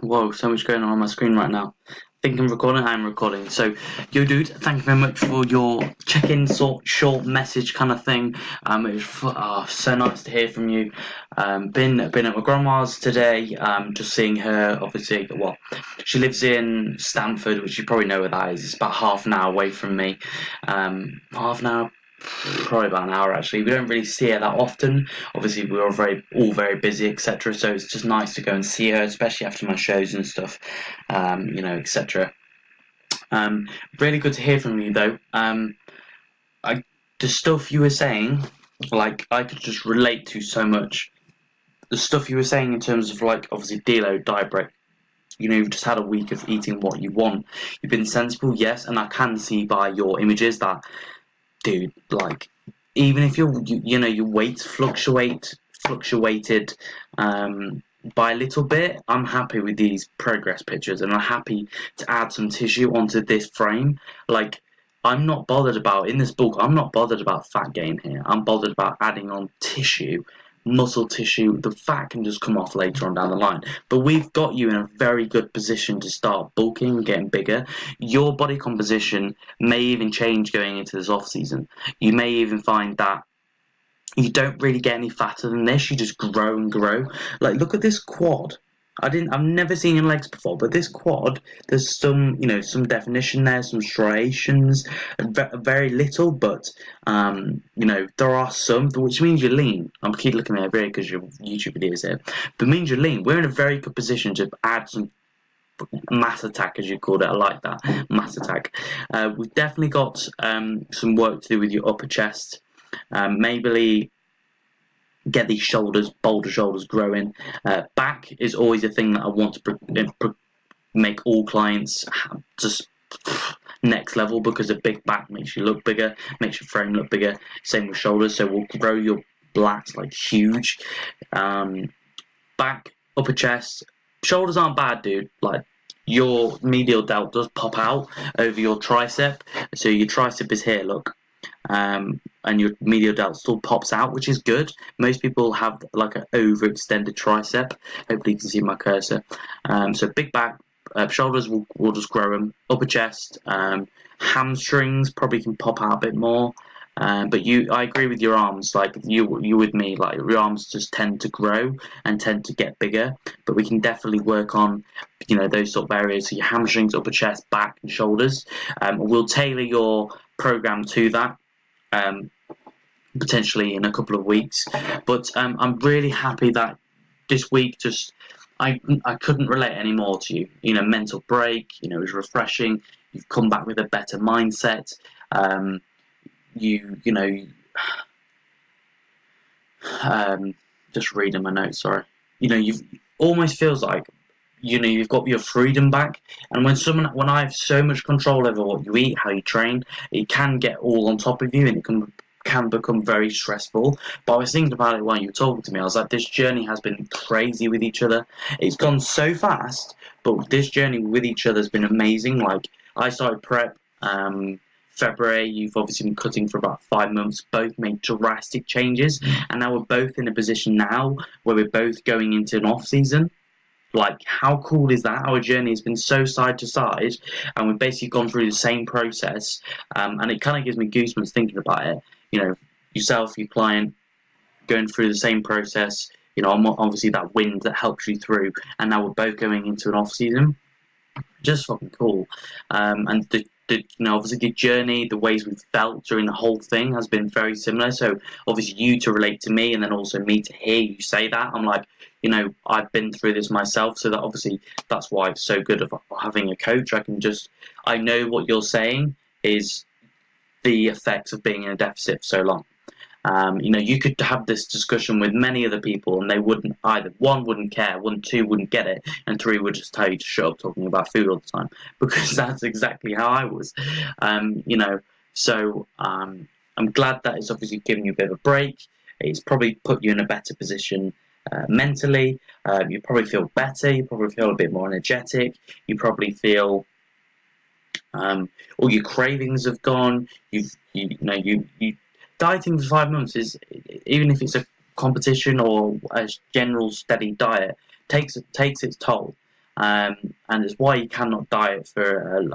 Whoa, so much going on my screen right now. I think I'm recording. I'm recording. So, yo, dude, thank you very much for your check-in, sort short message kind of thing. It was so nice to hear from you. Been at my grandma's today. Just seeing her. Obviously, well, she lives in Stamford, which you probably know where that is. It's about half an hour away from me. Half an hour. Probably about an hour actually. We don't really see her that often. Obviously, we're all very busy, etc. So it's just nice to go and see her, especially after my shows and stuff, etc. Um, really good to hear from you though. I the stuff you were saying, like I could just relate to so much. The stuff you were saying in terms of like obviously deload, diet break. You've just had a week of eating what you want. You've been sensible, yes, and I can see by your images that, dude, like even if your weight fluctuated by a little bit, I'm happy with these progress pictures, and I'm happy to add some tissue onto this frame. Like I'm not bothered about in this book. I'm not bothered about fat gain here. I'm bothered about adding on tissue, muscle tissue. The fat can just come off later on down the line. But we've got you in a very good position to start bulking and getting bigger. Your body composition may even change going into this off season. You may even find that you don't really get any fatter than this. You just grow and grow. Like look at this quad. I've never seen your legs before, but this quad, there's some definition there, some striations, very little, but there are some, which means you're lean. I'm keep looking at it here because your YouTube videos here, but it means you're lean. We're in a very good position to add some mass attack, as you called it. I like that, mass attack. We've definitely got some work to do with your upper chest. Maybe get these shoulders, bolder shoulders growing. Back is always a thing that I want to make all clients just next level, because a big back makes you look bigger, makes your frame look bigger. Same with shoulders, so we'll grow your lats like huge. Back, upper chest, shoulders aren't bad, dude. Like your medial delt does pop out over your tricep, so your tricep is here. Look, and your medial delt still pops out, which is good. Most people have like an overextended tricep. Hopefully, you can see my cursor. So big back, shoulders will just grow them. Upper chest, hamstrings probably can pop out a bit more. But I agree with your arms. Like you with me. Like your arms just tend to grow and tend to get bigger. But we can definitely work on, those sort of areas. So your hamstrings, upper chest, back, and shoulders. We'll tailor your program to that. Potentially in a couple of weeks, but I'm really happy that this week I couldn't relate anymore to you. Mental break. It was refreshing. You've come back with a better mindset. You know just reading my notes. Sorry. You've almost feels like you've got your freedom back. And when I have so much control over what you eat, how you train, it can get all on top of you, and it can become very stressful. But I was thinking about it while you were talking to me. I was like, this journey has been crazy with each other. It's gone so fast, but this journey with each other has been amazing. Like I started prep February. You've obviously been cutting for about 5 months. Both made drastic changes, and now we're both in a position now where we're both going into an off season. Like, how cool is that? Our journey has been so side to side, and we've basically gone through the same process. And it kind of gives me goosebumps thinking about it. Yourself, your client, going through the same process. Obviously that wind that helps you through, and now we're both going into an off season. Just fucking cool. And obviously the journey, the ways we've felt during the whole thing has been very similar. So obviously you to relate to me, and then also me to hear you say that. I'm like, I've been through this myself, so that obviously that's why it's so good of having a coach. I know what you're saying is the effects of being in a deficit for so long. You could have this discussion with many other people, and they wouldn't either. One wouldn't care, two wouldn't get it, and three would just tell you to shut up talking about food all the time, because that's exactly how I was. So I'm glad that it's obviously given you a bit of a break. It's probably put you in a better position mentally. You probably feel better. You probably feel a bit more energetic. You probably feel all your cravings have gone. You dieting for 5 months is, even if it's a competition or a general steady diet, takes its toll. and it's why you cannot diet for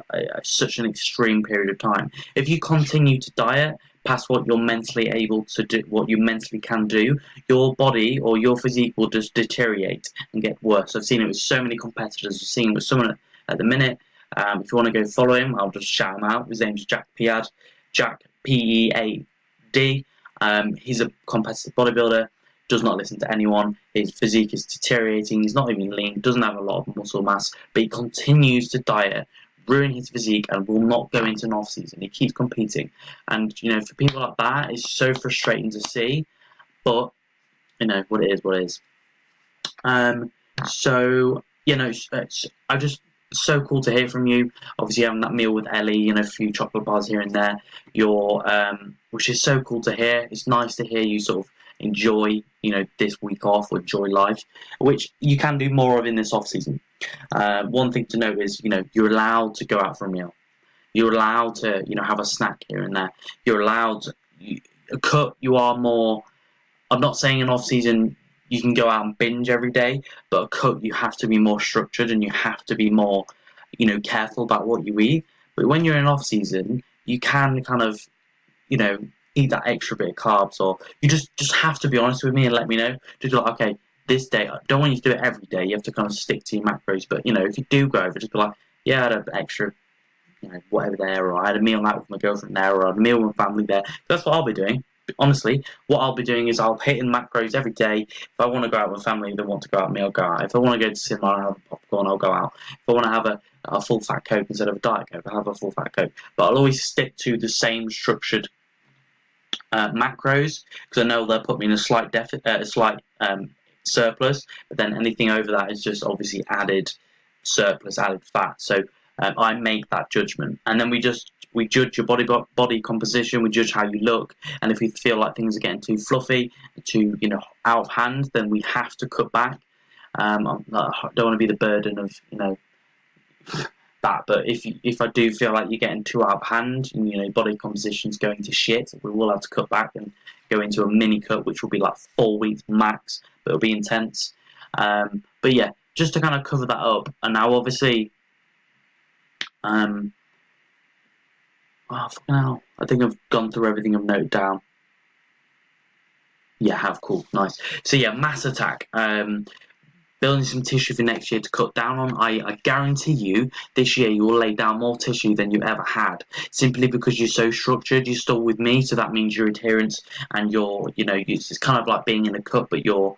such an extreme period of time. If you continue to diet past what you're mentally able to do, what you mentally can do, your body or your physique will just deteriorate and get worse. I've seen it with so many competitors. I've seen it with someone at the minute. If you want to go follow him, I'll just shout him out. His name's Jack Pead. Jack Pead. He's a competitive bodybuilder. Does not listen to anyone. His physique is deteriorating. He's not even lean. Doesn't have a lot of muscle mass, but he continues to diet, ruin his physique, and will not go into an off season. He keeps competing, and for people like that, it's so frustrating to see. But what it is, what it is. So I just so cool to hear from you. Obviously, having that meal with Ellie, a few chocolate bars here and there. Which is so cool to hear. It's nice to hear you sort of enjoy, this week off, or enjoy life, which you can do more of in this off season. One thing to note is, you're allowed to go out for a meal. You're allowed to, have a snack here and there. You're allowed a cut. You are more. I'm not saying in off season you can go out and binge every day, but a cut you have to be more structured and you have to be more, careful about what you eat. But when you're in off season, you can kind of, eat that extra bit of carbs, or you just have to be honest with me and let me know. Just be like, okay, this day, I don't want you to do it every day. You have to kind of stick to your macros. But if you do go over, just be like, yeah, I had an extra, whatever there, or I had a meal out with my girlfriend there, or I had a meal with my family there. That's what I'll be doing. Honestly, what I'll be doing is I'll hit in macros every day. If I want to go out with family that want to go out with me, I'll go out. If I want to go to cinema and have a popcorn, I'll go out. If I want to have a full fat Coke instead of a Diet Coke, I'll have a full fat Coke. But I'll always stick to the same structured macros, because I know they'll put me in a slight surplus, but then anything over that is just obviously added surplus, added fat. So I make that judgment, and then we judge your body composition, we judge how you look, and if we feel like things are getting too fluffy, too out of hand, then we have to cut back. I don't want to be the burden of that, but if I do feel like you're getting too out of hand and body composition's going to shit, we will have to cut back and go into a mini cut, which will be like 4 weeks max, but it'll be intense. But yeah, just to kind of cover that up, and now obviously fucking hell, I think I've gone through everything I've noted down. Yeah, have, cool, nice. So yeah, mass attack. Building some tissue for next year to cut down on. I guarantee you, this year you will lay down more tissue than you ever had, simply because you're so structured. You're still with me, so that means your adherence and it's kind of like being in a cut, but you're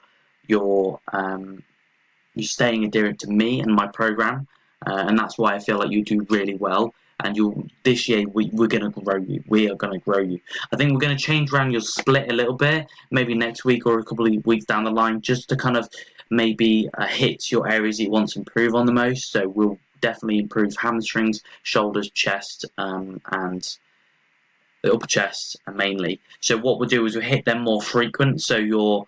staying adherent to me and my program, and that's why I feel like you do really well. And this year we're going to grow you. We are going to grow you. I think we're going to change around your split a little bit, maybe next week or a couple of weeks down the line, just to kind of maybe hit your areas you want to improve on the most. So we'll definitely improve hamstrings, shoulders, chest, and the upper chest mainly. So what we'll do is we'll hit them more frequent. So we'll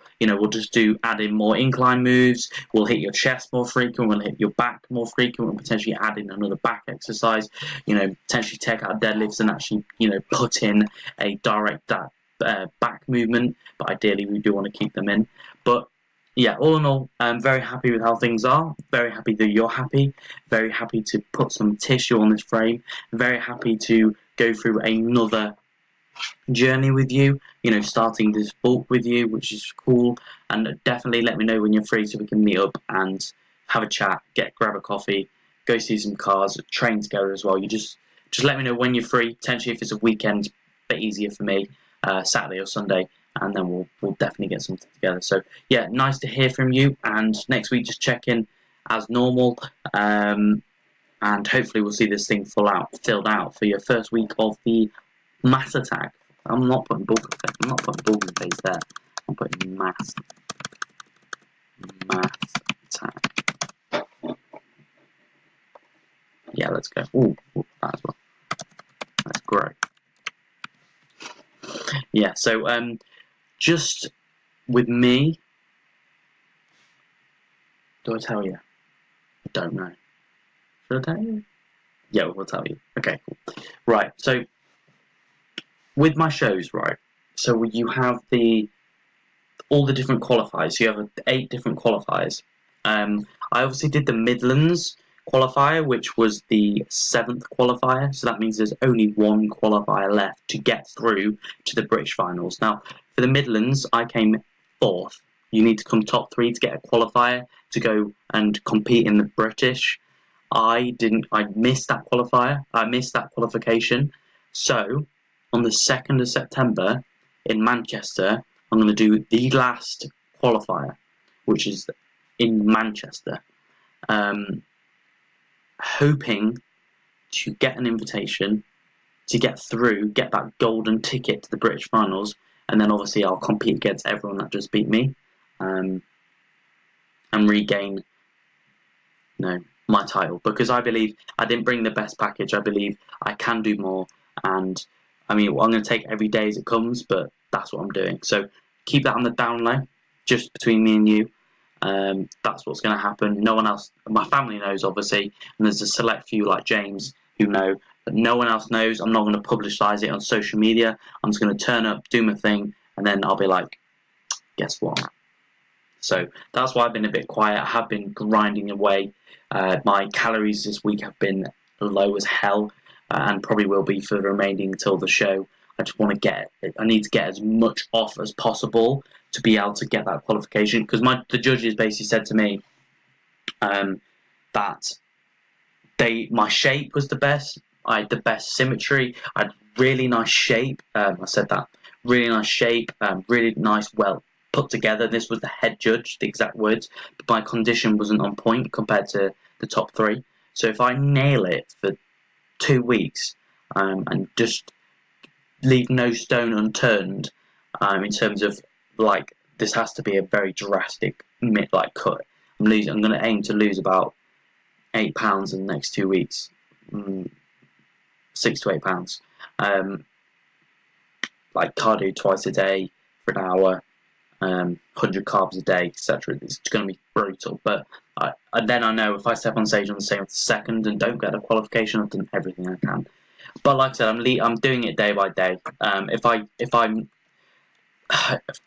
just add in more incline moves. We'll hit your chest more frequent. We'll hit your back more frequent. We'll potentially add in another back exercise. Potentially take out deadlifts and actually put in a direct back movement. But ideally we do want to keep them in. But yeah, all in all, I'm very happy with how things are. Very happy that you're happy. Very happy to put some tissue on this frame. Very happy to go through another journey with you, starting this bulk with you, which is cool. And definitely let me know when you're free so we can meet up and have a chat, grab a coffee, go see some cars, train together as well. You just let me know when you're free. Potentially if it's a weekend, a bit easier for me, Saturday or Sunday, and then we'll definitely get something together. So yeah, nice to hear from you, and next week just check in as normal, and hopefully we'll see this thing filled out for your first week of the mass attack. I'm not putting bulk effect. I'm not putting bulk in phase there. I'm putting mass attack. Yeah, let's go. Ooh, that as well. That's great. Yeah, so just with me, do I tell you? I don't know. Should I tell you? Yeah, we'll tell you. Okay, cool. Right, so with my shows, right? So you have all the different qualifiers. So you have 8 different qualifiers, I obviously did the Midlands qualifier, which was the 7th qualifier, so that means there's only one qualifier left to get through to the British finals. Now, for the Midlands, I came 4th. You need to come top 3 to get a qualifier to go and compete in the British. I missed that qualifier. I missed that qualification. So, on the 2nd of September in Manchester, I'm going to do the last qualifier, which is in Manchester, hoping to get an invitation to get through, get that golden ticket to the British finals, and then obviously I'll compete against everyone that just beat me, and regain, my title, because I believe I didn't bring the best package. I believe I can do more, and I mean, I'm going to take every day as it comes, but that's what I'm doing. So keep that on the down low, just between me and you. That's what's going to happen. No one else, my family knows obviously, and there's a select few like James who know, but no one else knows. I'm not going to publicise it on social media. I'm just going to turn up, do my thing, and then I'll be like, guess what? So that's why I've been a bit quiet. I have been grinding away. My calories this week have been low as hell, and probably will be for the remaining until the show. I need to get as much off as possible to be able to get that qualification, because the judges basically said to me that my shape was the best. I had the best symmetry. I had really nice shape. I said that, really nice shape, really nice, well put together. This was the head judge, the exact words. But my condition wasn't on point compared to the top 3. So if I nail it for 2 weeks, and just leave no stone unturned, in terms of, like, this has to be a very drastic cut. I'm going to aim to lose about £8 in the next 2 weeks, 6 to 8 pounds. Like cardio twice a day for an hour, 100 carbs a day, etc. It's going to be brutal. But then I know if I step on stage on the same second and don't get a qualification, I've done everything I can. But like I said, I'm doing it day by day.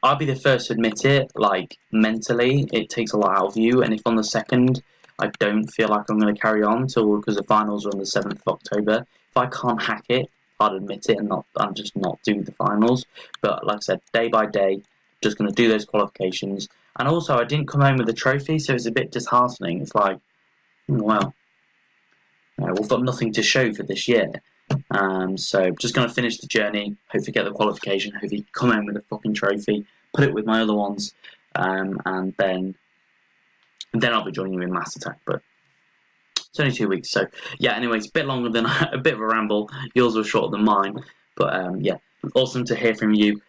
I'll be the first to admit it. Like, mentally, it takes a lot out of you. And if on the 2nd I don't feel like I'm going to carry on because the finals are on the 7th of October, if I can't hack it, I'll admit it and just not do the finals. But like I said, day by day, just going to do those qualifications. And also, I didn't come home with a trophy, so it's a bit disheartening. It's like, well, we've got nothing to show for this year. So just going to finish the journey, hopefully get the qualification, hopefully come home with a fucking trophy, put it with my other ones, and then I'll be joining you in Mass Attack. But it's only 2 weeks, so yeah. Anyways, a bit longer than a bit of a ramble. Yours was shorter than mine, but yeah, awesome to hear from you.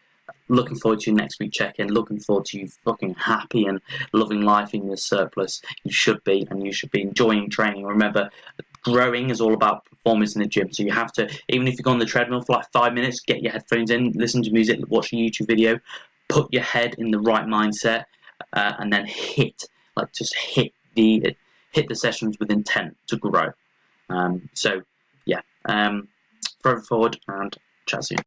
Looking forward to your next week check-in. Looking forward to you fucking happy and loving life in your surplus. You should be, and you should be enjoying training. Remember, growing is all about performance in the gym. So you have to, even if you go on the treadmill for like 5 minutes, get your headphones in, listen to music, watch a YouTube video, put your head in the right mindset, and then hit the sessions with intent to grow. So yeah, further forward and chat soon.